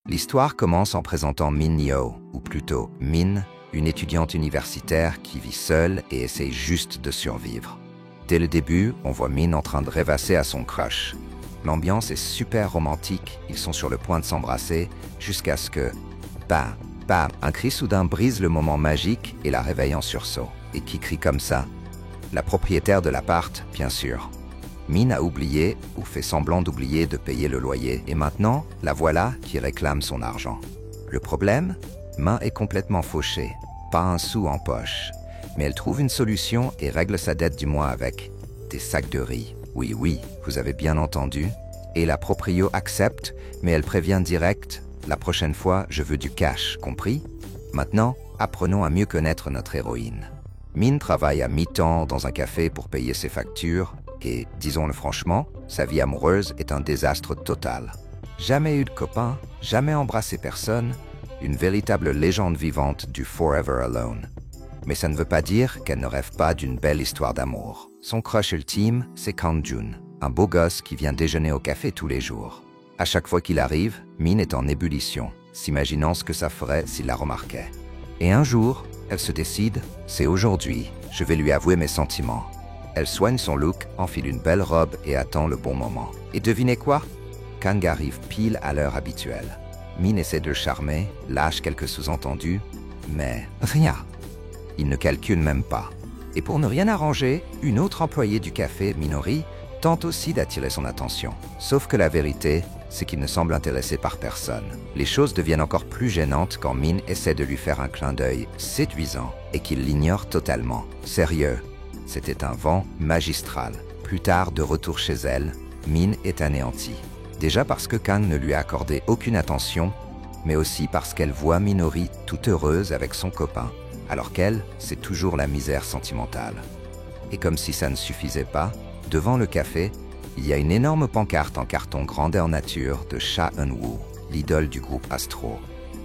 L'histoire commence en présentant Min Yo, ou plutôt Min, une étudiante universitaire qui vit seule et essaye juste de survivre. Dès le début, on voit Min en train de rêvasser à son crush. L'ambiance est super romantique, ils sont sur le point de s'embrasser, jusqu'à ce que... Bam, bam, un cri soudain brise le moment magique et la réveille en sursaut. Et qui crie comme ça? La propriétaire de l'appart, bien sûr. Min a oublié, ou fait semblant d'oublier de payer le loyer, et maintenant, la voilà qui réclame son argent. Le problème? Min est complètement fauchée, pas un sou en poche. Mais elle trouve une solution et règle sa dette du mois avec des sacs de riz. Oui, oui, vous avez bien entendu. Et la proprio accepte, mais elle prévient direct, la prochaine fois, je veux du cash, compris? Maintenant, apprenons à mieux connaître notre héroïne. Min travaille à mi-temps dans un café pour payer ses factures et, disons-le franchement, sa vie amoureuse est un désastre total. Jamais eu de copain, jamais embrassé personne, une véritable légende vivante du Forever Alone. Mais ça ne veut pas dire qu'elle ne rêve pas d'une belle histoire d'amour. Son crush ultime, c'est Kang-jun, un beau gosse qui vient déjeuner au café tous les jours. À chaque fois qu'il arrive, Min est en ébullition, s'imaginant ce que ça ferait s'il la remarquait. Et un jour, elle se décide, c'est aujourd'hui, je vais lui avouer mes sentiments. Elle soigne son look, enfile une belle robe et attend le bon moment. Et devinez quoi? Kang arrive pile à l'heure habituelle. Min essaie de le charmer, lâche quelques sous-entendus, mais rien. Il ne calcule même pas. Et pour ne rien arranger, une autre employée du café, Minori, tente aussi d'attirer son attention. Sauf que la vérité, c'est qu'il ne semble intéressé par personne. Les choses deviennent encore plus gênantes quand Min essaie de lui faire un clin d'œil séduisant et qu'il l'ignore totalement. Sérieux, c'était un vent magistral. Plus tard, de retour chez elle, Min est anéantie. Déjà parce que Kang ne lui a accordé aucune attention, mais aussi parce qu'elle voit Minori toute heureuse avec son copain, alors qu'elle, c'est toujours la misère sentimentale. Et comme si ça ne suffisait pas, devant le café, il y a une énorme pancarte en carton grandeur nature de Cha Eun-woo, l'idole du groupe Astro.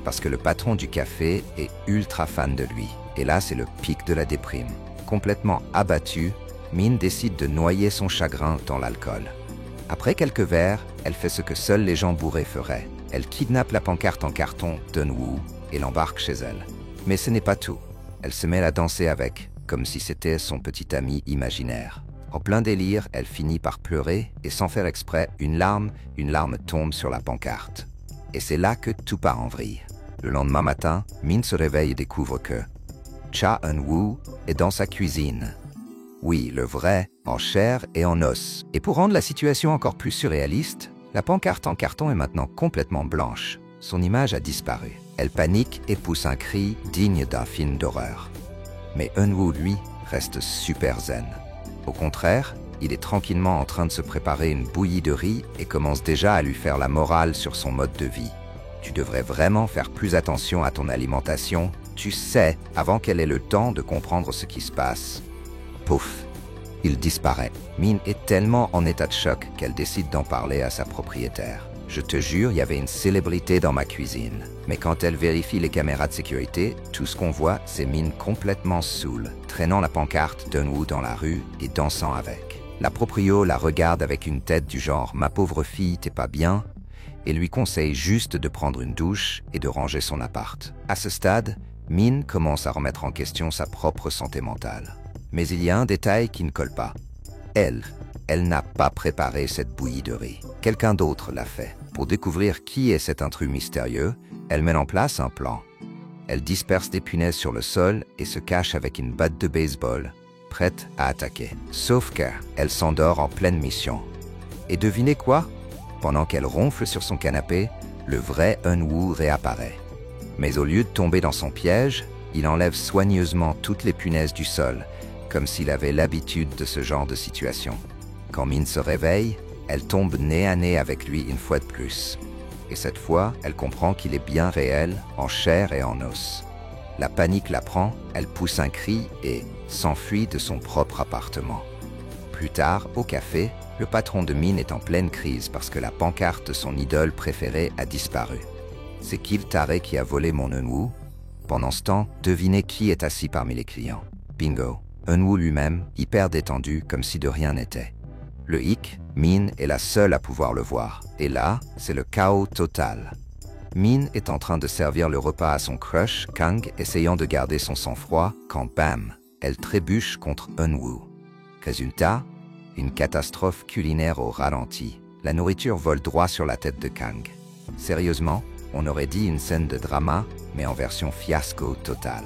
Parce que le patron du café est ultra fan de lui. Et là, c'est le pic de la déprime. Complètement abattue, Min décide de noyer son chagrin dans l'alcool. Après quelques verres, elle fait ce que seuls les gens bourrés feraient. Elle kidnappe la pancarte en carton d'Eun-woo et l'embarque chez elle. Mais ce n'est pas tout. Elle se met à danser avec, comme si c'était son petit ami imaginaire. En plein délire, elle finit par pleurer et sans faire exprès, une larme tombe sur la pancarte. Et c'est là que tout part en vrille. Le lendemain matin, Min se réveille et découvre que Cha Eun-woo est dans sa cuisine. Oui, le vrai, en chair et en os. Et pour rendre la situation encore plus surréaliste, la pancarte en carton est maintenant complètement blanche. Son image a disparu. Elle panique et pousse un cri digne d'un film d'horreur. Mais Eun-woo, lui, reste super zen. Au contraire, il est tranquillement en train de se préparer une bouillie de riz et commence déjà à lui faire la morale sur son mode de vie. Tu devrais vraiment faire plus attention à ton alimentation, tu sais, avant qu'elle ait le temps de comprendre ce qui se passe. Pouf, il disparaît. Min est tellement en état de choc qu'elle décide d'en parler à sa propriétaire. Je te jure, il y avait une célébrité dans ma cuisine. Mais quand elle vérifie les caméras de sécurité, tout ce qu'on voit, c'est Min complètement saoule, traînant la pancarte d'Eun-woo dans la rue et dansant avec. La proprio la regarde avec une tête du genre « Ma pauvre fille, t'es pas bien ?» et lui conseille juste de prendre une douche et de ranger son appart. À ce stade, Min commence à remettre en question sa propre santé mentale. Mais il y a un détail qui ne colle pas. Elle n'a pas préparé cette bouillie de riz. Quelqu'un d'autre l'a fait. Pour découvrir qui est cet intrus mystérieux, elle met en place un plan. Elle disperse des punaises sur le sol et se cache avec une batte de baseball, prête à attaquer. Sauf qu'elle s'endort en pleine mission. Et devinez quoi? Pendant qu'elle ronfle sur son canapé, le vrai Eun-woo réapparaît. Mais au lieu de tomber dans son piège, il enlève soigneusement toutes les punaises du sol, comme s'il avait l'habitude de ce genre de situation. Quand Min se réveille, elle tombe nez à nez avec lui une fois de plus. Et cette fois, elle comprend qu'il est bien réel, en chair et en os. La panique la prend, elle pousse un cri et s'enfuit de son propre appartement. Plus tard, au café, le patron de Min est en pleine crise parce que la pancarte de son idole préférée a disparu. C'est qui le taré qui a volé mon Eun-woo? Pendant ce temps, devinez qui est assis parmi les clients. Bingo, Eun-woo lui-même, hyper détendu, comme si de rien n'était. Le hic, Min est la seule à pouvoir le voir. Et là, c'est le chaos total. Min est en train de servir le repas à son crush, Kang, essayant de garder son sang-froid, quand bam, elle trébuche contre Eun-woo. Résultat, une catastrophe culinaire au ralenti. La nourriture vole droit sur la tête de Kang. Sérieusement, on aurait dit une scène de drama, mais en version fiasco total.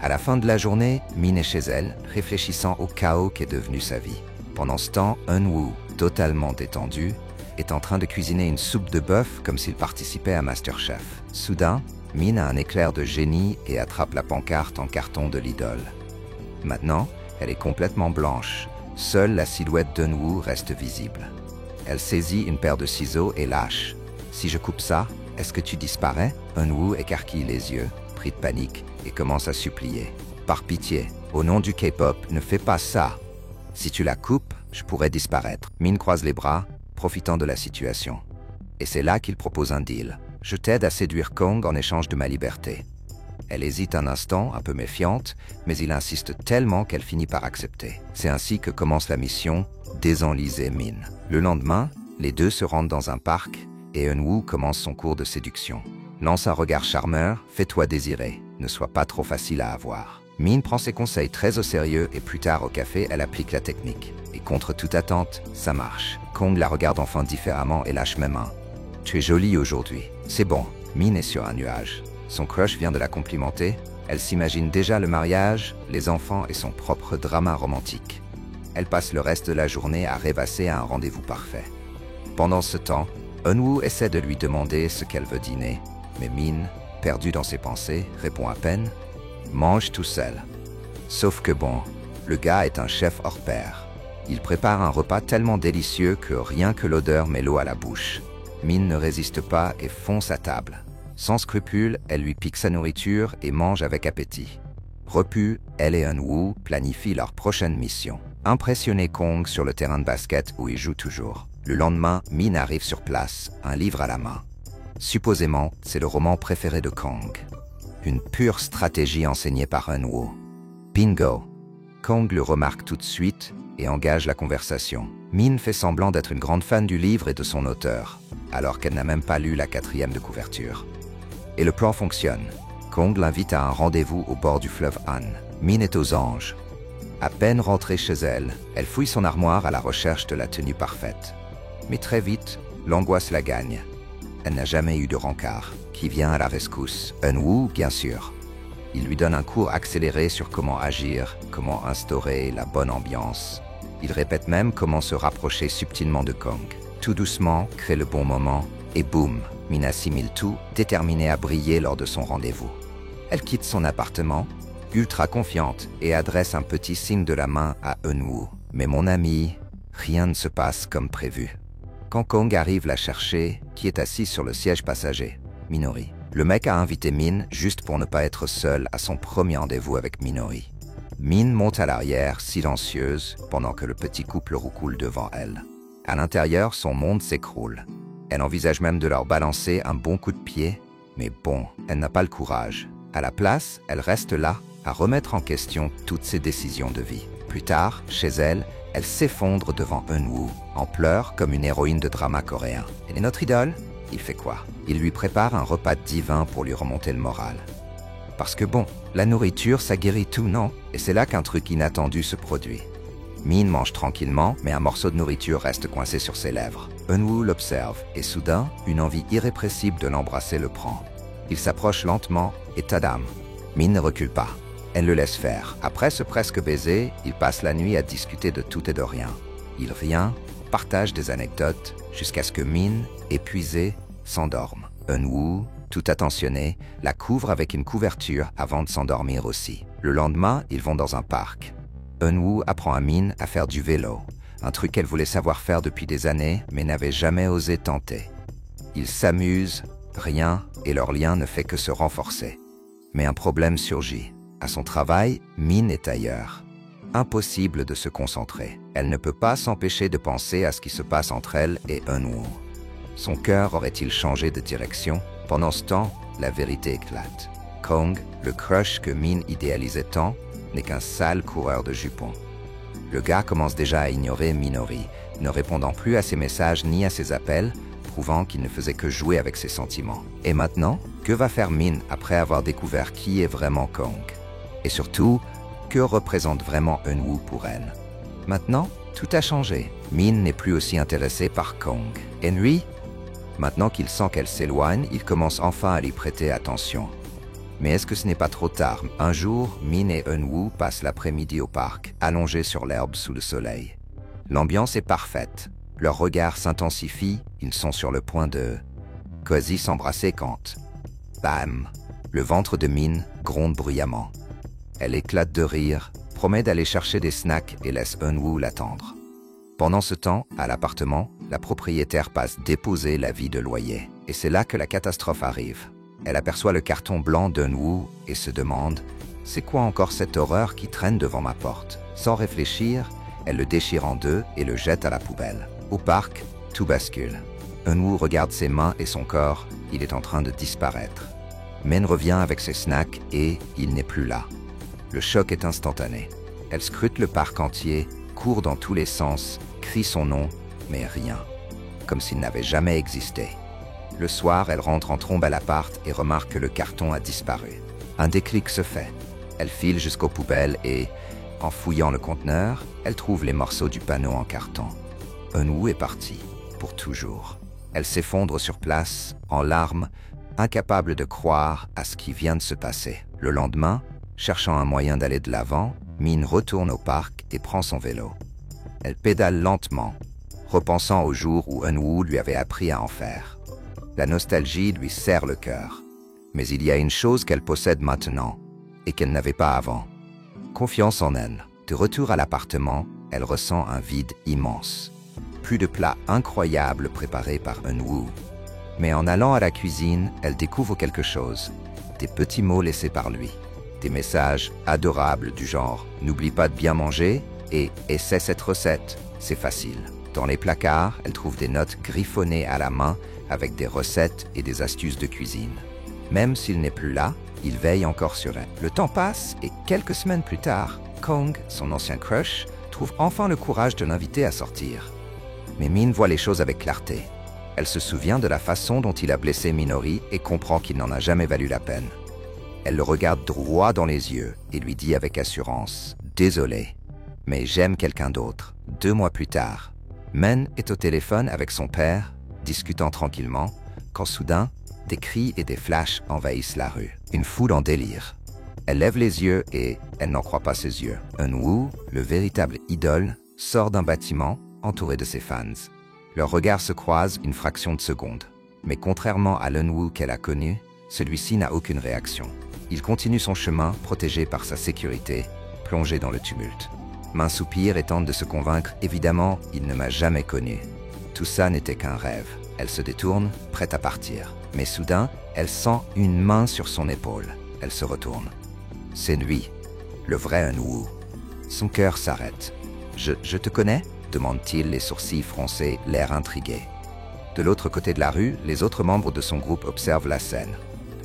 À la fin de la journée, Min est chez elle, réfléchissant au chaos qu'est devenu sa vie. Pendant ce temps, Eun-woo, totalement détendu, est en train de cuisiner une soupe de bœuf comme s'il participait à MasterChef. Soudain, Min a un éclair de génie et attrape la pancarte en carton de l'idole. Maintenant, elle est complètement blanche. Seule la silhouette d'Eun-woo reste visible. Elle saisit une paire de ciseaux et lâche. « Si je coupe ça, est-ce que tu disparais ?» Eun-woo écarquille les yeux, pris de panique, et commence à supplier. « Par pitié, au nom du K-pop, ne fais pas ça. Si tu la coupes, je pourrais disparaître. » Min croise les bras, profitant de la situation. Et c'est là qu'il propose un deal. « Je t'aide à séduire Kang en échange de ma liberté. » Elle hésite un instant, un peu méfiante, mais il insiste tellement qu'elle finit par accepter. C'est ainsi que commence la mission « Désenliser Min ». Le lendemain, les deux se rendent dans un parc et Eun-woo commence son cours de séduction. Lance un regard charmeur, fais-toi désirer, ne sois pas trop facile à avoir. Min prend ses conseils très au sérieux et plus tard au café, elle applique la technique. Et contre toute attente, ça marche. Kang la regarde enfin différemment et lâche même un « Tu es jolie aujourd'hui. » C'est bon, Min est sur un nuage. Son crush vient de la complimenter, elle s'imagine déjà le mariage, les enfants et son propre drama romantique. Elle passe le reste de la journée à rêvasser à un rendez-vous parfait. Pendant ce temps, Eun-woo essaie de lui demander ce qu'elle veut dîner, mais Min, perdue dans ses pensées, répond à peine « Mange tout seul ». Sauf que bon, le gars est un chef hors pair. Il prépare un repas tellement délicieux que rien que l'odeur met l'eau à la bouche. Min ne résiste pas et fonce à table. Sans scrupule, elle lui pique sa nourriture et mange avec appétit. Repus, elle et Eun-woo planifient leur prochaine mission. Impressionner Kang sur le terrain de basket où il joue toujours. Le lendemain, Min arrive sur place, un livre à la main. Supposément, c'est le roman préféré de Kang. Une pure stratégie enseignée par Eun-woo. Bingo! Kang le remarque tout de suite et engage la conversation. Min fait semblant d'être une grande fan du livre et de son auteur, alors qu'elle n'a même pas lu la 4e de couverture. Et le plan fonctionne. Kang l'invite à un rendez-vous au bord du fleuve Han. Min est aux anges. À peine rentrée chez elle, elle fouille son armoire à la recherche de la tenue parfaite. Mais très vite, l'angoisse la gagne. Elle n'a jamais eu de rencard. Qui vient à la rescousse? Eun-woo, bien sûr. Il lui donne un cours accéléré sur comment agir, comment instaurer la bonne ambiance. Il répète même comment se rapprocher subtilement de Kang. Tout doucement, crée le bon moment, et boum, Min assimile tout, déterminée à briller lors de son rendez-vous. Elle quitte son appartement, ultra confiante, et adresse un petit signe de la main à Eun-woo. Mais mon ami, rien ne se passe comme prévu. Quand Kang arrive la chercher, qui est assise sur le siège passager? Minori. Le mec a invité Min juste pour ne pas être seul à son premier rendez-vous avec Minori. Min monte à l'arrière, silencieuse, pendant que le petit couple roucoule devant elle. À l'intérieur, son monde s'écroule. Elle envisage même de leur balancer un bon coup de pied, mais bon, elle n'a pas le courage. À la place, elle reste là, à remettre en question toutes ses décisions de vie. Plus tard, chez elle, elle s'effondre devant Eun-woo, en pleurs comme une héroïne de drama coréen. Elle est notre idole? Il fait quoi? Il lui prépare un repas divin pour lui remonter le moral. Parce que bon, la nourriture, ça guérit tout, non? Et c'est là qu'un truc inattendu se produit. Min mange tranquillement, mais un morceau de nourriture reste coincé sur ses lèvres. Eun-woo l'observe, et soudain, une envie irrépressible de l'embrasser le prend. Il s'approche lentement, et tadam! Min ne recule pas. Elle le laisse faire. Après ce presque baiser, il passe la nuit à discuter de tout et de rien. Il vient, partage des anecdotes, jusqu'à ce que Min, épuisée, s'endorme. Eun-woo, tout attentionné, la couvre avec une couverture avant de s'endormir aussi. Le lendemain, ils vont dans un parc. Eun-woo apprend à Min à faire du vélo, un truc qu'elle voulait savoir faire depuis des années, mais n'avait jamais osé tenter. Ils s'amusent, rien, et leur lien ne fait que se renforcer. Mais un problème surgit. À son travail, Min est ailleurs. Impossible de se concentrer. Elle ne peut pas s'empêcher de penser à ce qui se passe entre elle et Eun-woo. Son cœur aurait-il changé de direction? Pendant ce temps, la vérité éclate. Kang, le crush que Min idéalisait tant, n'est qu'un sale coureur de jupons. Le gars commence déjà à ignorer Minori, ne répondant plus à ses messages ni à ses appels, prouvant qu'il ne faisait que jouer avec ses sentiments. Et maintenant, que va faire Min après avoir découvert qui est vraiment Kong? Et surtout, que représente vraiment Eun-woo pour elle? Maintenant, tout a changé. Min n'est plus aussi intéressé par Kong. Henry, maintenant qu'il sent qu'elle s'éloigne, il commence enfin à lui prêter attention. Mais est-ce que ce n'est pas trop tard? Un jour, Min et Eun-woo passent l'après-midi au parc, allongés sur l'herbe sous le soleil. L'ambiance est parfaite. Leurs regards s'intensifient, ils sont sur le point de quasi s'embrasser quand, bam, le ventre de Min gronde bruyamment. Elle éclate de rire, promet d'aller chercher des snacks et laisse Eun-woo l'attendre. Pendant ce temps, à l'appartement, la propriétaire passe déposer l'avis de loyer. Et c'est là que la catastrophe arrive. Elle aperçoit le carton blanc d'Eun-woo et se demande « C'est quoi encore cette horreur qui traîne devant ma porte ?» Sans réfléchir, elle le déchire en deux et le jette à la poubelle. Au parc, tout bascule. Eun-woo regarde ses mains et son corps, il est en train de disparaître. Min revient avec ses snacks et il n'est plus là. Le choc est instantané. Elle scrute le parc entier, court dans tous les sens, crie son nom, mais rien. Comme s'il n'avait jamais existé. Le soir, elle rentre en trombe à l'appart et remarque que le carton a disparu. Un déclic se fait. Elle file jusqu'aux poubelles et, en fouillant le conteneur, elle trouve les morceaux du panneau en carton. Eun-woo est parti, pour toujours. Elle s'effondre sur place, en larmes, incapable de croire à ce qui vient de se passer. Le lendemain, cherchant un moyen d'aller de l'avant, Min retourne au parc et prend son vélo. Elle pédale lentement, repensant au jour où Eun-woo lui avait appris à en faire. La nostalgie lui serre le cœur. Mais il y a une chose qu'elle possède maintenant et qu'elle n'avait pas avant. Confiance en elle. De retour à l'appartement, elle ressent un vide immense. Plus de plats incroyables préparés par Eun-woo. Mais en allant à la cuisine, elle découvre quelque chose. Des petits mots laissés par lui. Des messages adorables du genre « N'oublie pas de bien manger » et « Essaie cette recette, c'est facile ». Dans les placards, elle trouve des notes griffonnées à la main avec des recettes et des astuces de cuisine. Même s'il n'est plus là, il veille encore sur elle. Le temps passe et quelques semaines plus tard, Kong, son ancien crush, trouve enfin le courage de l'inviter à sortir. Mais Min voit les choses avec clarté. Elle se souvient de la façon dont il a blessé Minori et comprend qu'il n'en a jamais valu la peine. Elle le regarde droit dans les yeux et lui dit avec assurance « Désolé, mais j'aime quelqu'un d'autre. » 2 mois plus tard, Men est au téléphone avec son père, discutant tranquillement, quand soudain, des cris et des flashs envahissent la rue. Une foule en délire. Elle lève les yeux et elle n'en croit pas ses yeux. Eun-woo, le véritable idole, sort d'un bâtiment entouré de ses fans. Leurs regards se croisent une fraction de seconde. Mais contrairement à l'Eun-woo qu'elle a connu, celui-ci n'a aucune réaction. Il continue son chemin, protégé par sa sécurité, plongé dans le tumulte. Min soupire et tente de se convaincre, évidemment, il ne m'a jamais connu. Tout ça n'était qu'un rêve. Elle se détourne, prête à partir. Mais soudain, elle sent une main sur son épaule. Elle se retourne. C'est lui, le vrai Eun-woo. Son cœur s'arrête. Je te connais ?» demande-t-il, les sourcils froncés, l'air intrigué. De l'autre côté de la rue, les autres membres de son groupe observent la scène.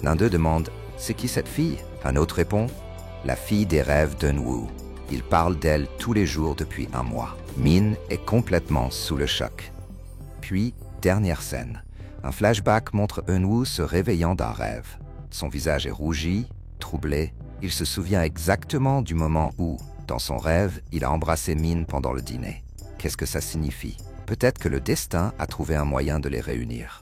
L'un d'eux demande « C'est qui cette fille ?» Un autre répond « La fille des rêves d'Eun-woo. Il parle d'elle tous les jours depuis 1 mois. » Min est complètement sous le choc. Puis, dernière scène. Un flashback montre Eun-woo se réveillant d'un rêve. Son visage est rougi, troublé. Il se souvient exactement du moment où, dans son rêve, il a embrassé Min pendant le dîner. Qu'est-ce que ça signifie? Peut-être que le destin a trouvé un moyen de les réunir.